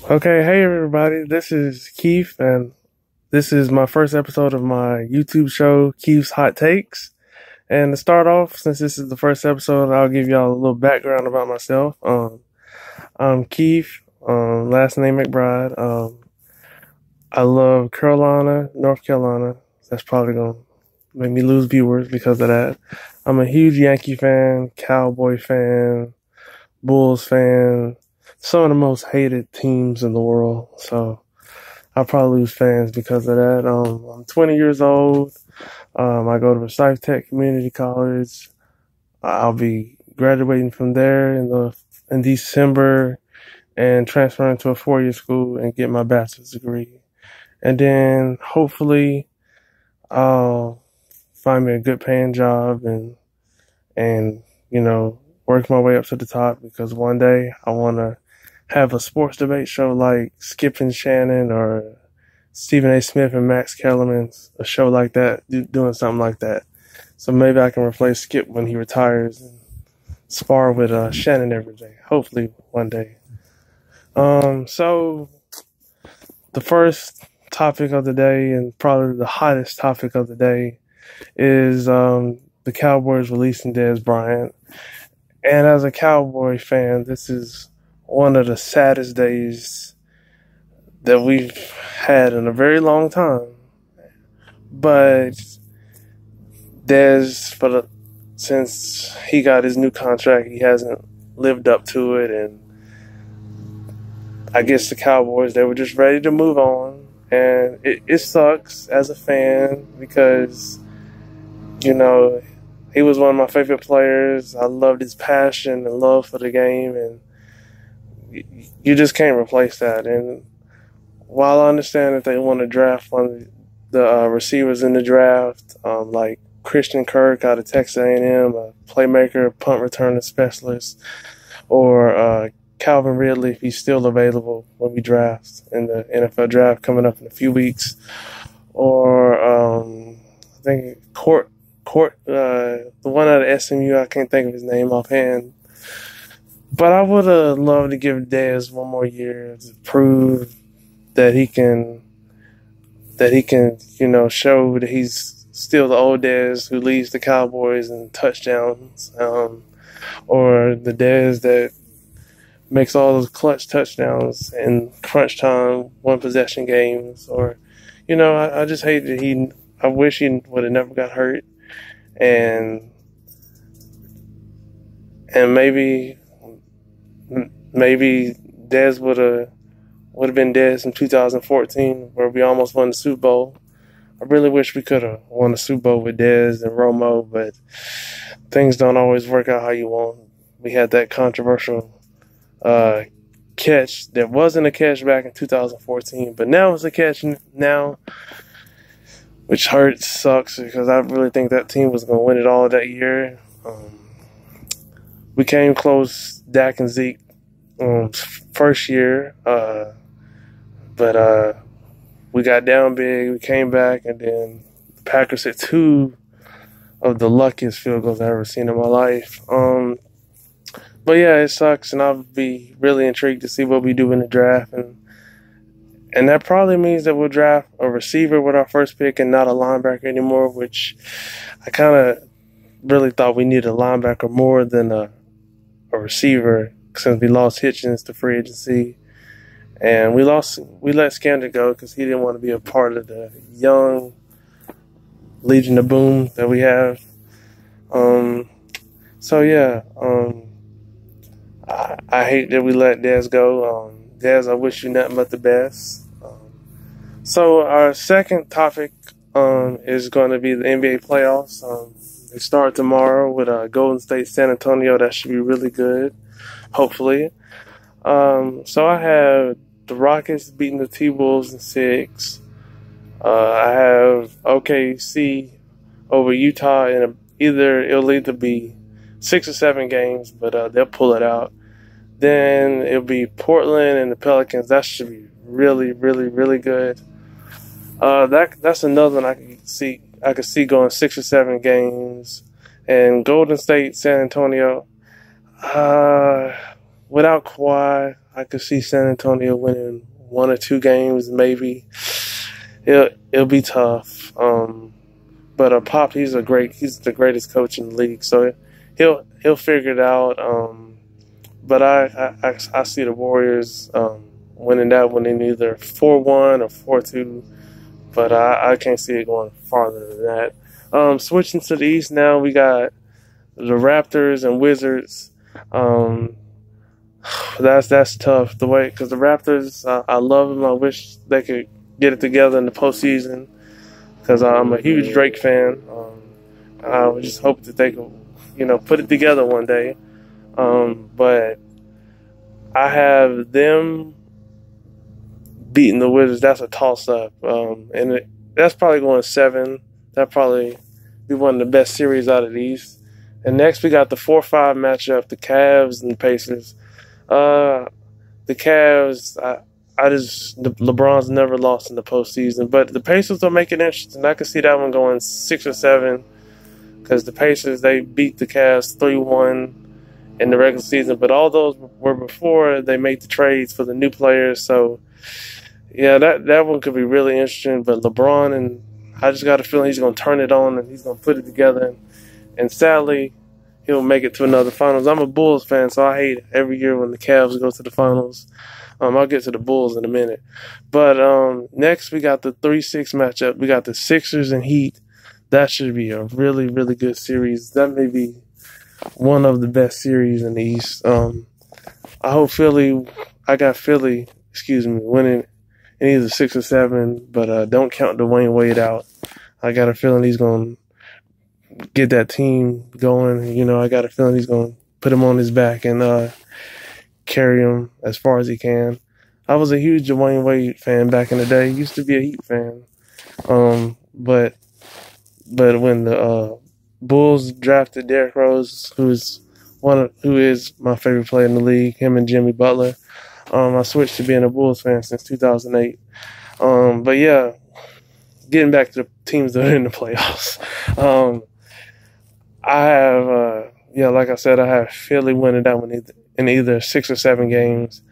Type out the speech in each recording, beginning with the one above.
Okay, hey everybody, this is Keith, and this is my first episode of my YouTube show, Keith's Hot Takes. And to start off, since this is the first episode, I'll give y'all a little background about myself. I'm Keith, last name McBride. I love Carolina, North Carolina. That's probably gonna make me lose viewers because of that. I'm a huge Yankee fan, Cowboy fan, Bulls fan, some of the most hated teams in the world. So I'll probably lose fans because of that. I'm 20 years old. I go to Forsyth Tech Community College. I'll be graduating from there in December and transferring to a 4-year school and get my bachelor's degree. And then hopefully I'll find me a good paying job and work my way up to the top, because one day I want to have a sports debate show like Skip and Shannon or Stephen A. Smith and Max Kellerman's, a show like that, doing something like that. So maybe I can replace Skip when he retires and spar with Shannon every day. Hopefully one day. So the first topic of the day, and probably the hottest topic of the day, is the Cowboys releasing Dez Bryant. And as a Cowboy fan, this is one of the saddest days that we've had in a very long time. But Dez, since he got his new contract, he hasn't lived up to it, and I guess the Cowboys, they were just ready to move on. And it sucks as a fan because, he was one of my favorite players. I loved his passion and love for the game, and you just can't replace that. And while I understand that they want to draft one of the receivers in the draft, like Christian Kirk out of Texas A&M, a playmaker, punt returning specialist, or Calvin Ridley, if he's still available when we draft in the NFL draft coming up in a few weeks, or I think the one out of SMU, I can't think of his name offhand. But I would have loved to give Dez one more year to prove that he can, show that he's still the old Dez who leads the Cowboys in touchdowns, or the Dez that makes all those clutch touchdowns in crunch time, one possession games, or, I just hate that I wish he would have never got hurt. And maybe Dez would have been Dez in 2014, where we almost won the Super Bowl. I really wish we could have won the Super Bowl with Dez and Romo, but things don't always work out how you want. We had that controversial catch that wasn't a catch back in 2014, but now it's a catch now, which hurts, sucks, because I really think that team was going to win it all that year. We came close, Dak and Zeke, first year, but we got down big. We came back, and then the Packers hit two of the luckiest field goals I've ever seen in my life. But yeah, it sucks, and I'll be really intrigued to see what we do in the draft, and that probably means that we'll draft a receiver with our first pick and not a linebacker anymore, which I kind of really thought we needed a linebacker more than a receiver, since we lost Hitchens to free agency. And we let Skander go because he didn't want to be a part of the young Legion of Boom that we have. So yeah, I hate that we let Dez go. Dez, I wish you nothing but the best. So our second topic is going to be the NBA playoffs. They start tomorrow with Golden State, San Antonio. That should be really good, hopefully. So I have the Rockets beating the T-Wolves in 6. I have OKC over Utah in it'll either be 6 or 7 games, but they'll pull it out. Then it'll be Portland and the Pelicans. That should be really, really, really good. That's another one I could see going 6 or 7 games. And Golden State, San Antonio, without Kawhi, I could see San Antonio winning one or two games, maybe. It'll be tough. But Pop, he's the greatest coach in the league, so he'll figure it out. But I see the Warriors winning that one in either 4-1 or 4-2. But I can't see it going farther than that. Switching to the East now, we got the Raptors and Wizards. That's tough the way because the Raptors, I love them. I wish they could get it together in the postseason because I'm a huge Drake fan. I would just hope that they could, put it together one day. But I have them beating the Wizards. That's a toss-up, that's probably going 7. That probably be one of the best series out of the East. And next we got the 4-5 matchup, the Cavs and the Pacers. The Cavs, LeBron's never lost in the postseason, but the Pacers will make it interesting. I can see that one going 6 or 7 because the Pacers, they beat the Cavs 3-1 in the regular season, but all those were before they made the trades for the new players. So, yeah, that one could be really interesting. But LeBron, and I just got a feeling he's going to turn it on and he's going to put it together. And sadly, he'll make it to another finals. I'm a Bulls fan, so I hate every year when the Cavs go to the finals. I'll get to the Bulls in a minute. But next, we got the 3-6 matchup. We got the Sixers and Heat. That should be a really, really good series. That may be one of the best series in the East. I hope I got Philly, winning in either 6 or 7, but don't count Dwayne Wade out. I got a feeling he's going to get that team going. I got a feeling he's going to put him on his back and carry him as far as he can. I was a huge Dwayne Wade fan back in the day. Used to be a Heat fan. But when the Bulls drafted Derrick Rose, who is my favorite player in the league, him and Jimmy Butler, I switched to being a Bulls fan since 2008. But yeah, getting back to the teams that are in the playoffs. I have, like I said, I have Philly winning that one in either 6 or 7 games.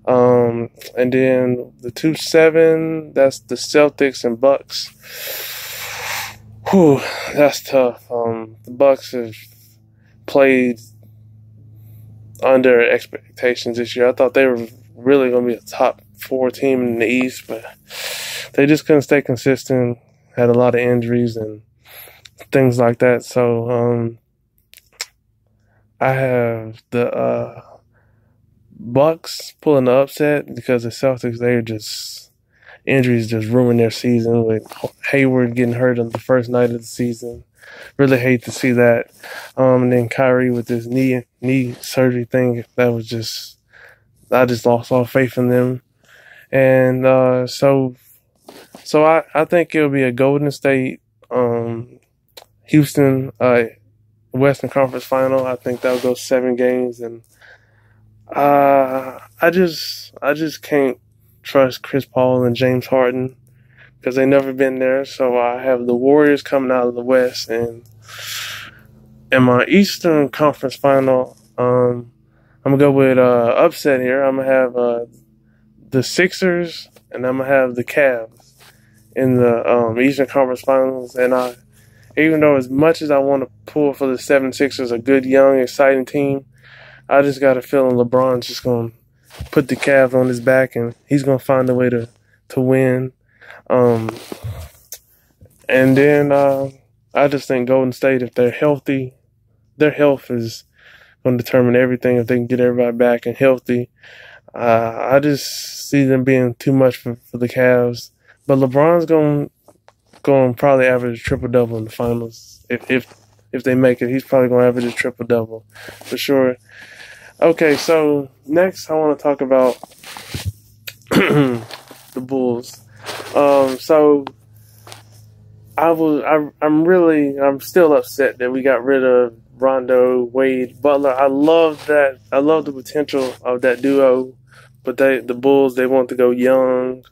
And then the 2-7, that's the Celtics and Bucks. Whew, that's tough. The Bucks have played under expectations this year. I thought they were really going to be a top 4 team in the East, but they just couldn't stay consistent. Had a lot of injuries and things like that. So I have the Bucks pulling the upset because the Celtics, injuries just ruined their season with Hayward getting hurt on the first night of the season. Really hate to see that. And then Kyrie with this knee surgery thing, I just lost all faith in them. And so I think it'll be a Golden State, Houston, Western Conference Final. I think that'll go 7 games, and I just can't trust Chris Paul and James Harden because they've never been there. So I have the Warriors coming out of the West, and in my Eastern Conference Final, I'm gonna go with upset here. I'm gonna have the Sixers, and I'm gonna have the Cavs in the Eastern Conference Finals. And even though as much as I want to pull for the 76ers, a good, young, exciting team, I just got a feeling LeBron's just going to put the Cavs on his back and he's going to find a way to win. And then I just think Golden State, if they're healthy, their health is going to determine everything. If they can get everybody back and healthy, I just see them being too much for the Cavs. But LeBron's going to probably average a triple-double in the finals. If they make it, he's probably going to average a triple-double for sure. Okay, so next I want to talk about the Bulls. So I'm still upset that we got rid of Rondo, Wade, Butler. I love that. I love the potential of that duo, but the Bulls, they want to go young,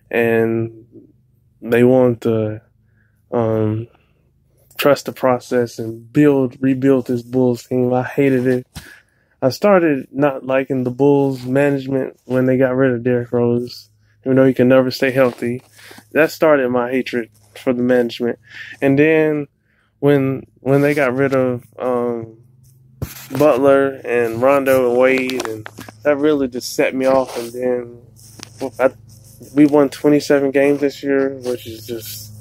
and they want to trust the process and rebuild this Bulls team. I hated it. I started not liking the Bulls management when they got rid of Derrick Rose, even though he can never stay healthy. That started my hatred for the management. And then when they got rid of Butler and Rondo and Wade, and that really just set me off. And then we won 27 games this year, which is just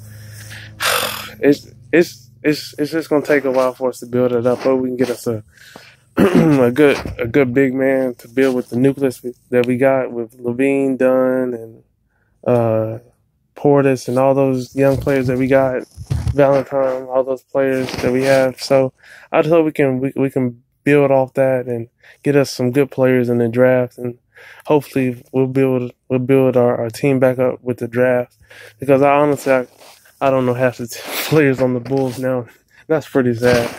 it's just gonna take a while for us to build it up. But we can get us a a good big man to build with the nucleus that we got with Levine, Dunn, and Portis, and all those young players that we got, Valentine, all those players that we have. So I just hope we can build off that and get us some good players in the draft, and hopefully we'll build our team back up with the draft, because I don't know half the players on the Bulls now. That's pretty sad.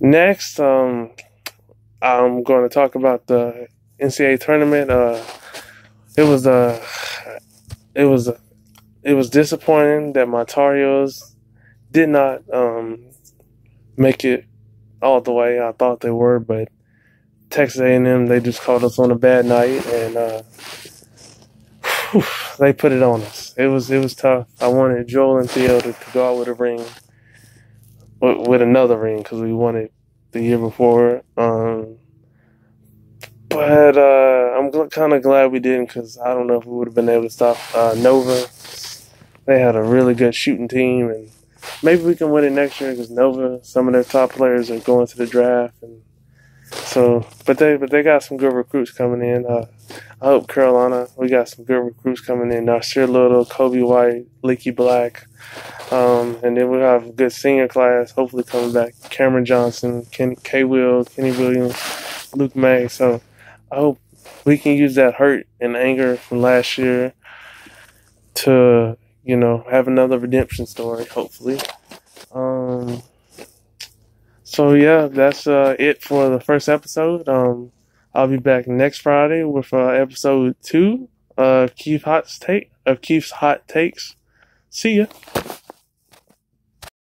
Next, I'm going to talk about the NCAA tournament. It was disappointing that my Tar Heels did not make it all the way. I thought they were, but Texas A&M, they just caught us on a bad night, and they put it on us. It was tough. I wanted Joel and Theo to go out with a ring, with another ring, because we won it the year before. But I'm kind of glad we didn't, because I don't know if we would have been able to stop Nova. They had a really good shooting team, and maybe we can win it next year, because Nova, some of their top players are going to the draft, and so. But they got some good recruits coming in. I hope Carolina, we got some good recruits coming in. Nasir Little, Kobe White, Leaky Black, and then we'll have a good senior class, hopefully coming back. Cameron Johnson, K. Will, Kenny Williams, Luke May. So I hope we can use that hurt and anger from last year to, have another redemption story, hopefully. So yeah, that's it for the first episode. I'll be back next Friday with episode 2 of Keith's Hot Takes. See ya.